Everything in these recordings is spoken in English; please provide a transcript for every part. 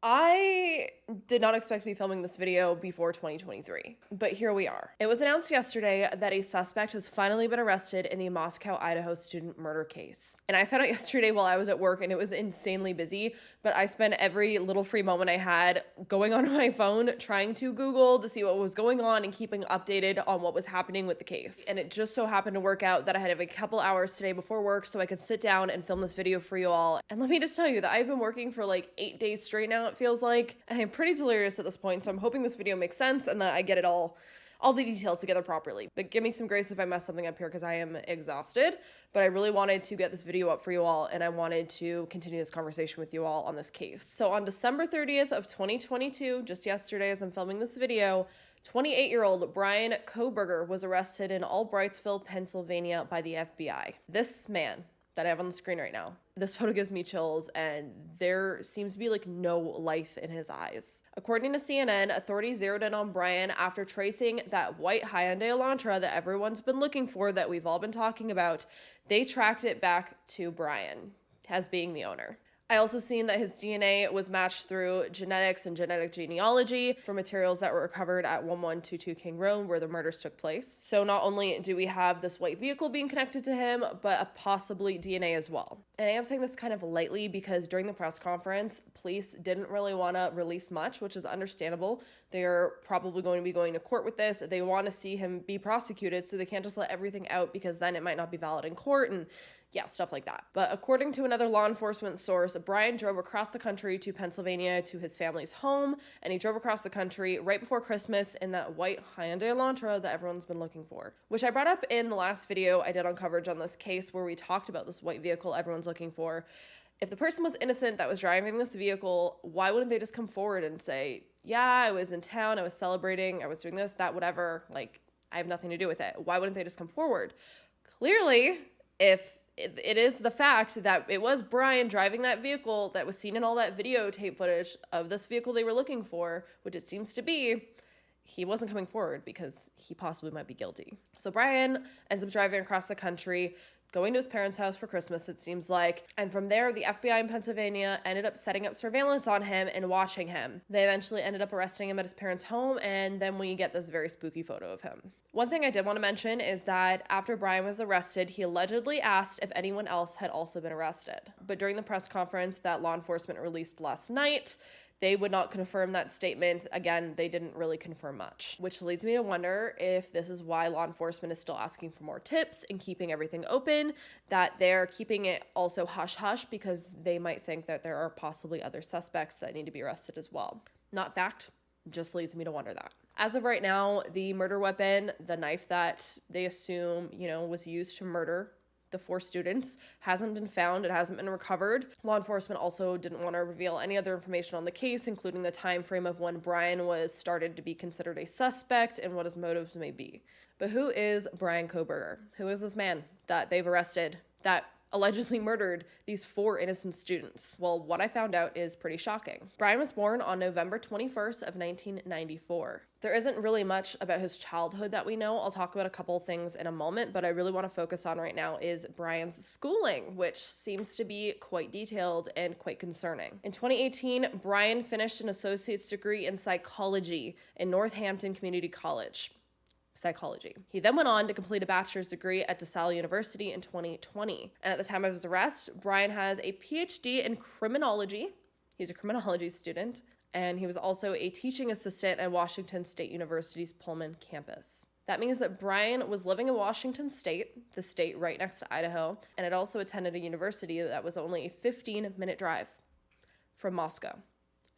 I did not expect to be filming this video before 2023, but here we are. It was announced yesterday that a suspect has finally been arrested in the Moscow Idaho student murder case. And I found out yesterday while I was at work, and it was insanely busy, but I spent every little free moment I had going on my phone trying to Google to see what was going on and keeping updated on what was happening with the case. And it just so happened to work out that I had a couple hours today before work so I could sit down and film this video for you all. And let me just tell you that I've been working for like 8 days straight now, it feels like, and I'm pretty delirious at this point, so I'm hoping this video makes sense and that I get it all the details together properly. But give me some grace if I mess something up here because I am exhausted, but I really wanted to get this video up for you all, and I wanted to continue this conversation with you all on this case. So on December 30th of 2022, just yesterday as I'm filming this video, 28-year-old Bryan Kohberger was arrested in Albrightsville, Pennsylvania by the FBI. This man that I have on the screen right now, this photo gives me chills, and there seems to be like no life in his eyes. According to CNN, authorities zeroed in on Bryan after tracing that white Hyundai Elantra that everyone's been looking for, that we've all been talking about. They tracked it back to Bryan as being the owner. I also seen that his DNA was matched through genetics and genetic genealogy for materials that were recovered at 1122 King Road where the murders took place. So not only do we have this white vehicle being connected to him, but a possibly DNA as well. And I am saying this kind of lightly because during the press conference, police didn't really want to release much, which is understandable. They are probably going to be going to court with this. They want to see him be prosecuted, so they can't just let everything out because then it might not be valid in court and yeah, stuff like that. But according to another law enforcement source, Bryan drove across the country to Pennsylvania to his family's home, and he drove across the country right before Christmas in that white Hyundai Elantra that everyone's been looking for, which I brought up in the last video I did on coverage on this case where we talked about this white vehicle everyone's looking for. If the person was innocent that was driving this vehicle, why wouldn't they just come forward and say, yeah, I was in town, I was celebrating, I was doing this, that, whatever, like, I have nothing to do with it. Why wouldn't they just come forward? Clearly, if it is the fact that it was Bryan driving that vehicle that was seen in all that videotape footage of this vehicle they were looking for, which it seems to be, he wasn't coming forward because he possibly might be guilty. So Bryan ends up driving across the country, going to his parents' house for Christmas, it seems like. And from there, the FBI in Pennsylvania ended up setting up surveillance on him and watching him. They eventually ended up arresting him at his parents' home, and then we get this very spooky photo of him. One thing I did want to mention is that after Bryan was arrested, he allegedly asked if anyone else had also been arrested. But during the press conference that law enforcement released last night, they would not confirm that statement. Again, they didn't really confirm much, which leads me to wonder if this is why law enforcement is still asking for more tips and keeping everything open, that they're keeping it also hush-hush because they might think that there are possibly other suspects that need to be arrested as well. Not fact, just leads me to wonder that. As of right now, the murder weapon, the knife that they assume, was used to murder the 4 students, hasn't been found. It hasn't been recovered. Law enforcement also didn't want to reveal any other information on the case, including the time frame of when Bryan was started to be considered a suspect and what his motives may be. But who is Bryan Kohberger? Who is this man that they've arrested that allegedly murdered these 4 innocent students? Well, what I found out is pretty shocking. Bryan was born on November 21st of 1994. There isn't really much about his childhood that we know. I'll talk about a couple things in a moment, but I really want to focus on right now is Bryan's schooling, which seems to be quite detailed and quite concerning. In 2018, Bryan finished an associate's degree in psychology in Northampton Community College. Psychology. He then went on to complete a bachelor's degree at DeSalle University in 2020. And at the time of his arrest, Bryan has a PhD in criminology. He's a criminology student, and he was also a teaching assistant at Washington State University's Pullman campus. That means that Bryan was living in Washington State, the state right next to Idaho, and had also attended a university that was only a 15-minute drive from Moscow.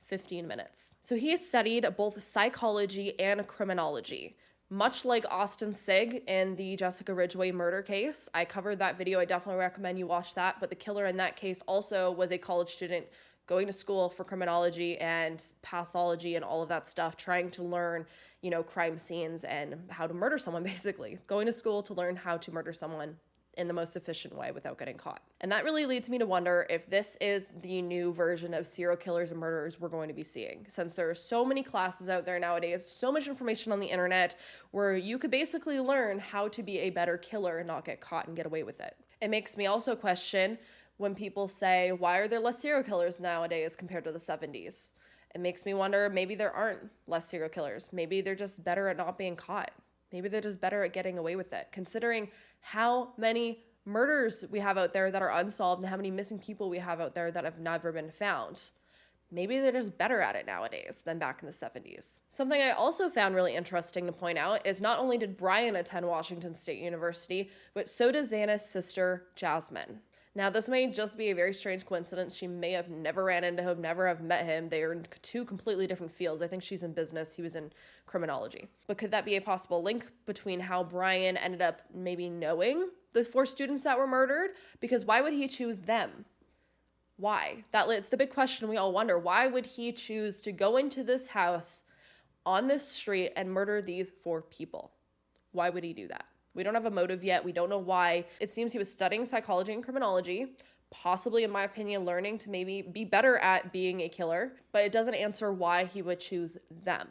15 minutes. So he studied both psychology and criminology. Much like Austin Sigg in the Jessica Ridgway murder case. I covered that video. I definitely recommend you watch that. But the killer in that case also was a college student going to school for criminology and pathology and all of that stuff, trying to learn, crime scenes and how to murder someone, basically. Going to school to learn how to murder someone in the most efficient way without getting caught. And that really leads me to wonder if this is the new version of serial killers and murderers we're going to be seeing. Since there are so many classes out there nowadays, so much information on the internet where you could basically learn how to be a better killer and not get caught and get away with it. It makes me also question when people say, why are there less serial killers nowadays compared to the 70s? It makes me wonder, maybe there aren't less serial killers. Maybe they're just better at not being caught. Maybe they're just better at getting away with it, considering how many murders we have out there that are unsolved and how many missing people we have out there that have never been found. Maybe they're just better at it nowadays than back in the 70s. Something I also found really interesting to point out is not only did Bryan attend Washington State University, but so does Xana's sister, Jasmine. Now, this may just be a very strange coincidence. She may have never ran into him, never have met him. They are in two completely different fields. I think she's in business. He was in criminology. But could that be a possible link between how Bryan ended up maybe knowing the 4 students that were murdered? Because why would he choose them? Why? It's the big question we all wonder. Why would he choose to go into this house on this street and murder these 4 people? Why would he do that? We don't have a motive yet. We don't know why. It seems he was studying psychology and criminology, possibly, in my opinion, learning to maybe be better at being a killer, but it doesn't answer why he would choose them.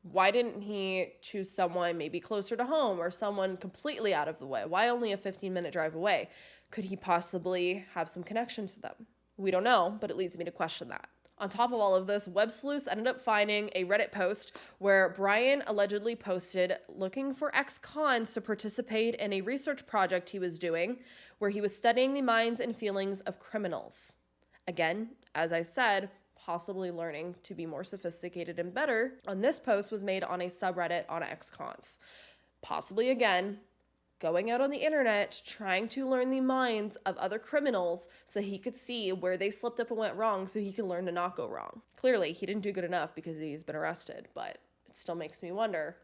Why didn't he choose someone maybe closer to home or someone completely out of the way? Why only a 15-minute drive away? Could he possibly have some connection to them? We don't know, but it leads me to question that. On top of all of this, web sleuths ended up finding a Reddit post where Bryan allegedly posted looking for ex-cons to participate in a research project he was doing where he was studying the minds and feelings of criminals. Again, as I said, possibly learning to be more sophisticated and better. And this post was made on a subreddit on ex-cons. Possibly, again, going out on the internet, trying to learn the minds of other criminals so he could see where they slipped up and went wrong so he can learn to not go wrong. Clearly, he didn't do good enough because he's been arrested, but it still makes me wonder,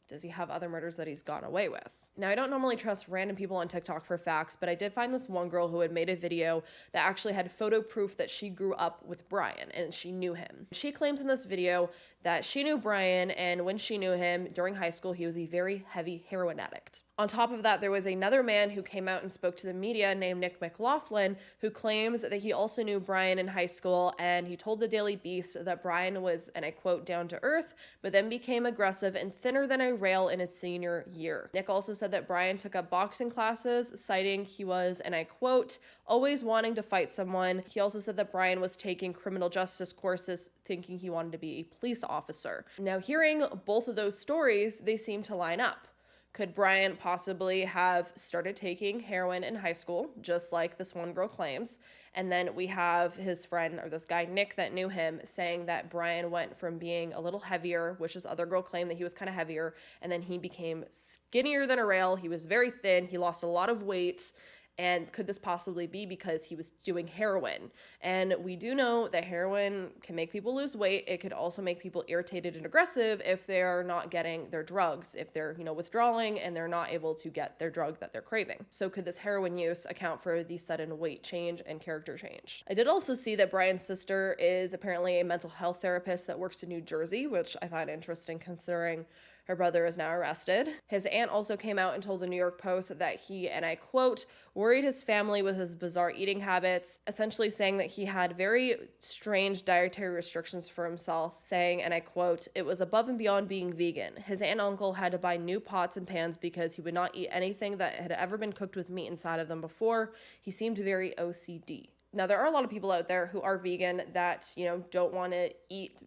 does he have other murders that he's gone away with? Now, I don't normally trust random people on TikTok for facts, but I did find this one girl who had made a video that actually had photo proof that she grew up with Bryan and she knew him. She claims in this video that she knew Bryan, and when she knew him during high school, he was a very heavy heroin addict. On top of that, there was another man who came out and spoke to the media named Nick McLaughlin, who claims that he also knew Bryan in high school, and he told the Daily Beast that Bryan was, and I quote, down to earth, but then became aggressive and thinner than a rail in his senior year. Nick also said that Bryan took up boxing classes, citing he was, and I quote, always wanting to fight someone. He also said that Bryan was taking criminal justice courses, thinking he wanted to be a police officer. Now, hearing both of those stories, they seem to line up. Could Bryan possibly have started taking heroin in high school, just like this one girl claims? And then we have his friend, or this guy, Nick, that knew him, saying that Bryan went from being a little heavier, which this other girl claimed that he was kind of heavier, and then he became skinnier than a rail. He was very thin. He lost a lot of weight. And could this possibly be because he was doing heroin? And we do know that heroin can make people lose weight. It could also make people irritated and aggressive if they're not getting their drugs, if they're, withdrawing and they're not able to get their drug that they're craving. So could this heroin use account for the sudden weight change and character change? I did also see that Bryan's sister is apparently a mental health therapist that works in New Jersey, which I find interesting considering her brother is now arrested. His aunt also came out and told the New York Post that he, and I quote, worried his family with his bizarre eating habits, essentially saying that he had very strange dietary restrictions for himself, saying, and I quote, it was above and beyond being vegan. His aunt and uncle had to buy new pots and pans because he would not eat anything that had ever been cooked with meat inside of them before. He seemed very OCD. Now, there are a lot of people out there who are vegan that, don't want to eat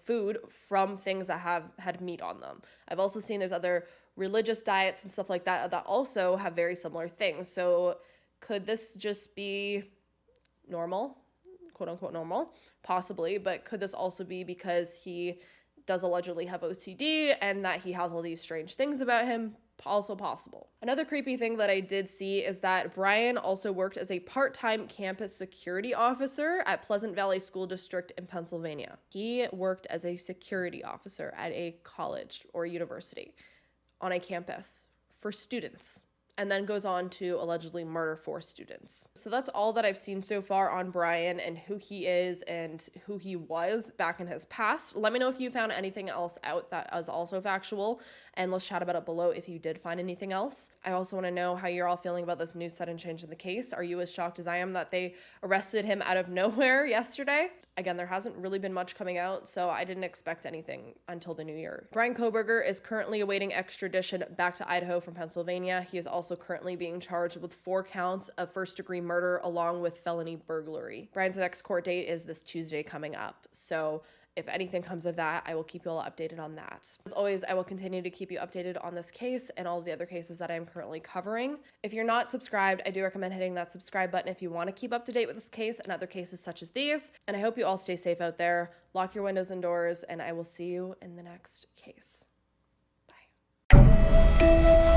food from things that have had meat on them. I've also seen there's other religious diets and stuff like that that also have very similar things. So could this just be normal, quote unquote normal? Possibly, but could this also be because he does allegedly have OCD and that he has all these strange things about him? Also possible. Another creepy thing that I did see is that Bryan also worked as a part-time campus security officer at Pleasant Valley School District in Pennsylvania. He worked as a security officer at a college or university on a campus for students, and then goes on to allegedly murder 4 students. So that's all that I've seen so far on Bryan and who he is and who he was back in his past. Let me know if you found anything else out that is also factual, and let's chat about it below if you did find anything else. I also want to know how you're all feeling about this new sudden change in the case. Are you as shocked as I am that they arrested him out of nowhere yesterday? Again, there hasn't really been much coming out, so I didn't expect anything until the new year. Bryan Kohberger is currently awaiting extradition back to Idaho from Pennsylvania. He is also currently being charged with 4 counts of first-degree murder along with felony burglary. Bryan's next court date is this Tuesday coming up, so if anything comes of that, I will keep you all updated on that. As always, I will continue to keep you updated on this case and all of the other cases that I'm currently covering. If you're not subscribed, I do recommend hitting that subscribe button if you want to keep up to date with this case and other cases such as these. And I hope you all stay safe out there. Lock your windows and doors, and I will see you in the next case. Bye.